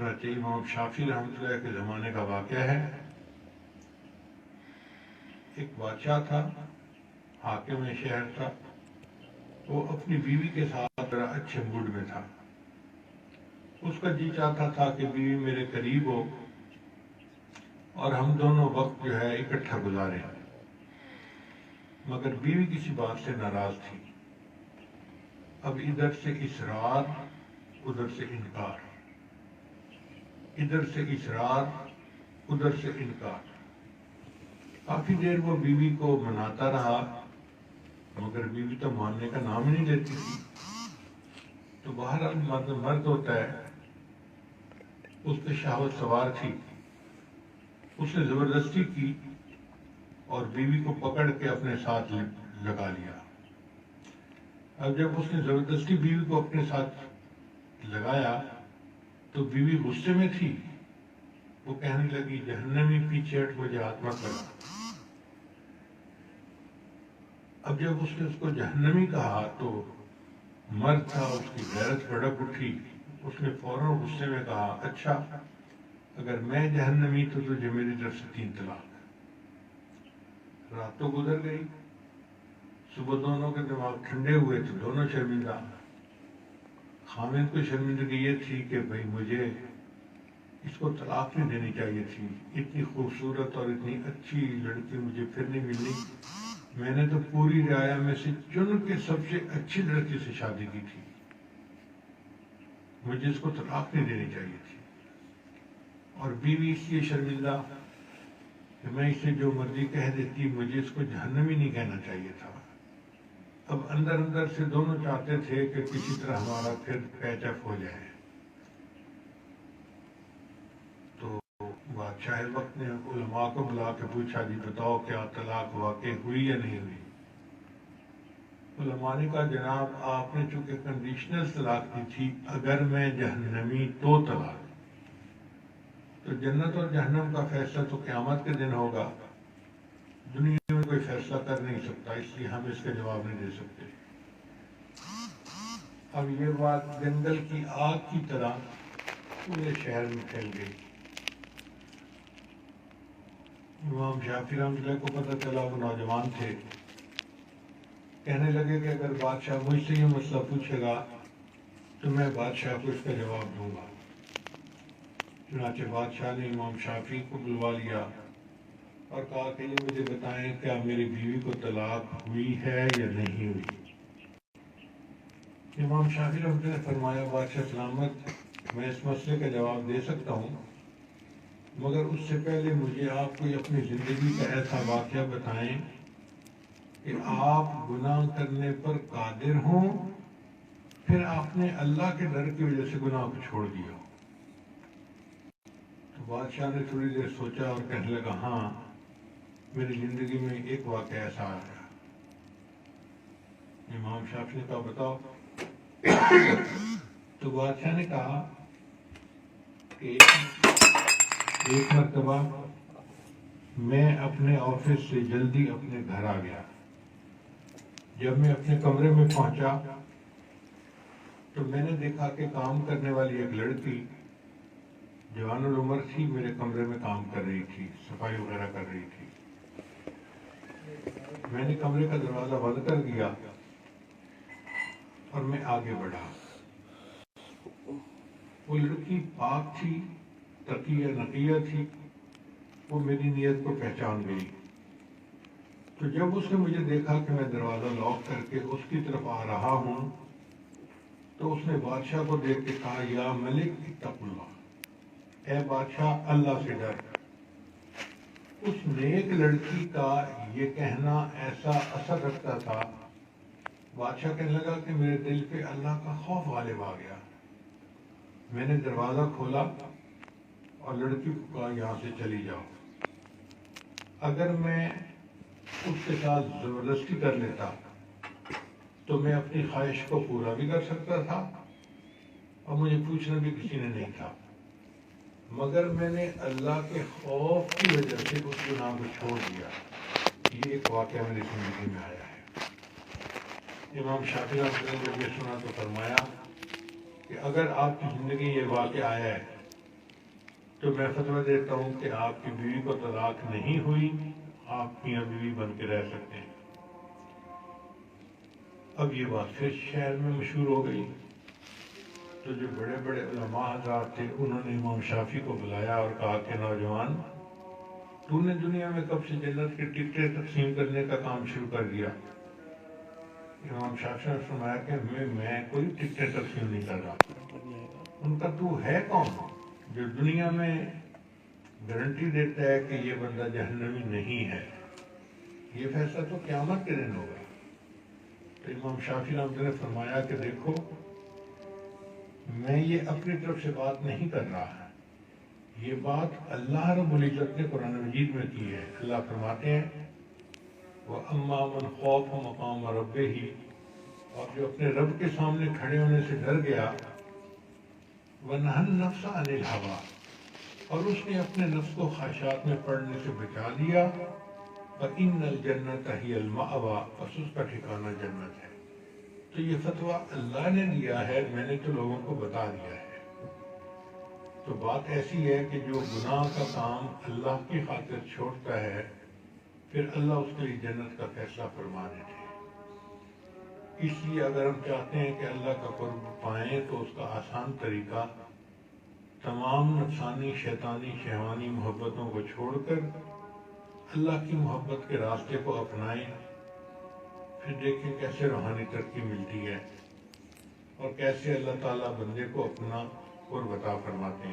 چنانچہ امام شافعی رحمۃ اللہ کے زمانے کا واقعہ ہے. ایک بادشاہ تھا، حاکم شہر تھا. وہ اپنی بیوی کے ساتھ بڑا اچھے موڈ میں تھا. اس کا جی چاہتا تھا کہ بیوی میرے قریب ہو اور ہم دونوں وقت جو ہے اکٹھا گزاریں. مگر بیوی کسی بات سے ناراض تھی. اب ادھر سے اصرار، ادھر سے انکار، ادھر سے اصرار، ادھر سے انکار. کافی دیر وہ بیوی کو مناتا رہا، مگر بیوی تو ماننے کا نام ہی نہیں لیتی تھی. تو بہرحال مرد ہوتا ہے، اس پہ شہوت سوار تھی. اس نے زبردستی کی اور بیوی کو پکڑ کے اپنے ساتھ لگا لیا. اب جب اس نے زبردستی بیوی کو اپنے ساتھ لگایا تو بیوی غصے میں تھی. وہ کہنے لگی جہنمی پیچھے ہٹ، مجھے ہاتھ مت لگا. اب جب اس نے اس کو جہنمی کہا تو مرد تھا، اس کی غیرت بھڑک اٹھی. اس نے فوراً غصے میں کہا اچھا اگر میں جہنمی تو تجھے میری طرف سے 3 طلاق. رات تو گزر گئی، صبح دونوں کے دماغ ٹھنڈے ہوئے تو دونوں شرمندہ. خامد کو شرمندگی یہ تھی کہ بھئی مجھے اس کو طلاق نہیں دینی چاہیے تھی. اتنی خوبصورت اور اتنی اچھی لڑکی مجھے پھر نہیں ملنی. میں نے تو پوری رعایا میں سے چن کے سب سے اچھی لڑکی سے شادی کی تھی. مجھے اس کو طلاق نہیں دینی چاہیے تھی. اور بیوی اس لیے شرمندہ کہ میں اسے جو مرضی کہہ دیتی، مجھے اس کو جہنمی نہیں کہنا چاہیے تھا. اب اندر اندر سے دونوں چاہتے تھے کہ کسی طرح ہمارا پھر پیچ اپ ہو جائے. تو بادشاہ وقت نے علماء کو بلا کے پوچھا جی بتاؤ کیا طلاق واقع ہوئی یا نہیں ہوئی. علماء نے کہا جناب آپ نے چونکہ کنڈیشنل طلاق دی تھی، اگر میں جہنمی تو طلاق. تو جنت اور جہنم کا فیصلہ تو قیامت کے دن ہوگا، دنیا میں کوئی فیصلہ کر نہیں سکتا، اس لیے ہم اس کا جواب نہیں دے سکتے. اب یہ بات جنگل کی آگ کی طرح پورے شہر میں پھیل گئی. امام شافعی رحمۃ اللہ کو پتہ چلا، وہ نوجوان تھے. کہنے لگے کہ اگر بادشاہ مجھ سے یہ مسئلہ پوچھے گا تو میں بادشاہ کو اس کا جواب دوں گا. چنانچہ بادشاہ نے امام شافعی کو بلوا لیا اور کہا کہ یہ مجھے بتائیں کیا میری بیوی کو طلاق ہوئی ہے یا نہیں ہوئی. امام شافعی رحمۃ اللہ نے فرمایا بادشاہ سلامت، میں اس مسئلے کا جواب دے سکتا ہوں، مگر اس سے پہلے مجھے آپ کو اپنی زندگی کا ایسا واقعہ بتائیں کہ آپ گناہ کرنے پر قادر ہوں، پھر آپ نے اللہ کے ڈر کی وجہ سے گناہ کو چھوڑ دیا. تو بادشاہ نے تھوڑی دیر سوچا اور کہنے لگا ہاں میری زندگی میں ایک واقعہ ایسا آیا. امام شافعی نے کہا بتاؤ. تو بادشاہ نے کہا کہ ایک مرتبہ میں اپنے آفس سے جلدی اپنے گھر آ گیا. جب میں اپنے کمرے میں پہنچا تو میں نے دیکھا کہ کام کرنے والی ایک لڑکی جوان العمر تھی، میرے کمرے میں کام کر رہی تھی، صفائی وغیرہ کر رہی تھی. میں نے کمرے کا دروازہ بند کر دیا اور میں آگے بڑھا. وہ لڑکی پاک تھی، تقیہ نقیہ تھی. وہ میری نیت کو پہچان گئی. تو جب اس نے مجھے دیکھا کہ میں دروازہ لاک کر کے اس کی طرف آ رہا ہوں تو اس نے بادشاہ کو دیکھ کے کہا یا ملک اتق اللہ، اے بادشاہ اللہ سے ڈر. اس نیک لڑکی کا یہ کہنا ایسا اثر رکھتا تھا، بادشاہ کہنے لگا کہ میرے دل پہ اللہ کا خوف غالب آ گیا. میں نے دروازہ کھولا اور لڑکی کو کہا یہاں سے چلی جاؤ. اگر میں اس کے ساتھ زبردستی کر لیتا تو میں اپنی خواہش کو پورا بھی کر سکتا تھا اور مجھے پوچھنا بھی کسی نے نہیں تھا، مگر میں نے اللہ کے خوف کی وجہ سے اس گناہ کو چھوڑ دیا. یہ ایک واقعہ میری زندگی میں آیا ہے. امام شافعی رحمۃ اللہ نے جب یہ سنا تو فرمایا کہ اگر آپ کی زندگی یہ واقعہ آیا ہے تو میں فتویٰ دیتا ہوں کہ آپ کی بیوی کو طلاق نہیں ہوئی، آپ میاں بیوی بن کے رہ سکتے ہیں۔ اب یہ بات پھر شہر میں مشہور ہو گئی، تو جو بڑے بڑے علماء حضرات تھے انہوں نے امام شافعی کو بلایا اور کہا کہ نوجوان، تو نے دنیا میں کب سے جنت کی ٹکٹیں تقسیم کرنے کا کام شروع کر دیا؟ امام شافعی نے فرمایا کہ میں کوئی ٹکٹیں تقسیم نہیں کر رہا۔ ان کا تو ہے کون جو دنیا میں گارنٹی دیتا ہے کہ یہ بندہ جہنمی نہیں ہے؟ یہ فیصلہ تو قیامت کے دن ہوگا۔ تو امام شافعی رحمۃ اللہ نے فرمایا کہ دیکھو، میں یہ اپنی طرف سے بات نہیں کر رہا، یہ بات اللہ رب العزت نے قرآن مجید میں کی ہے۔ اللہ فرماتے ہیں وَأَمَّا مَنْ خَافَ مَقَامَ رَبِّهِ، اور جو اپنے رب کے سامنے کھڑے ہونے سے ڈر گیا، وَنَهَى النَّفْسَ عَنِ الْهَوَىٰ، اور اس نے اپنے نفس کو خواہشات میں پڑنے سے بچا لیا، فَإِنَّ الْجَنَّةَ هِيَ الْمَأْوَىٰ، پس اس کا ٹھکانہ جنت ہے۔ تو یہ فتویٰ اللہ نے دیا ہے، میں نے تو لوگوں کو بتا دیا ہے۔ تو بات ایسی ہے کہ جو گناہ کا کام اللہ کی خاطر چھوڑتا ہے، پھر اللہ اس کے لیے جنت کا فیصلہ فرما دیتے ہیں۔ اس لیے اگر ہم چاہتے ہیں کہ اللہ کا قرب پائیں تو اس کا آسان طریقہ تمام نفسانی، شیطانی، شہوانی محبتوں کو چھوڑ کر اللہ کی محبت کے راستے کو اپنائیں، پھر دیکھیں کیسے روحانی ترقی ملتی ہے اور کیسے اللہ تعالیٰ بندے کو اپنا قرب عطا فرماتے ہیں۔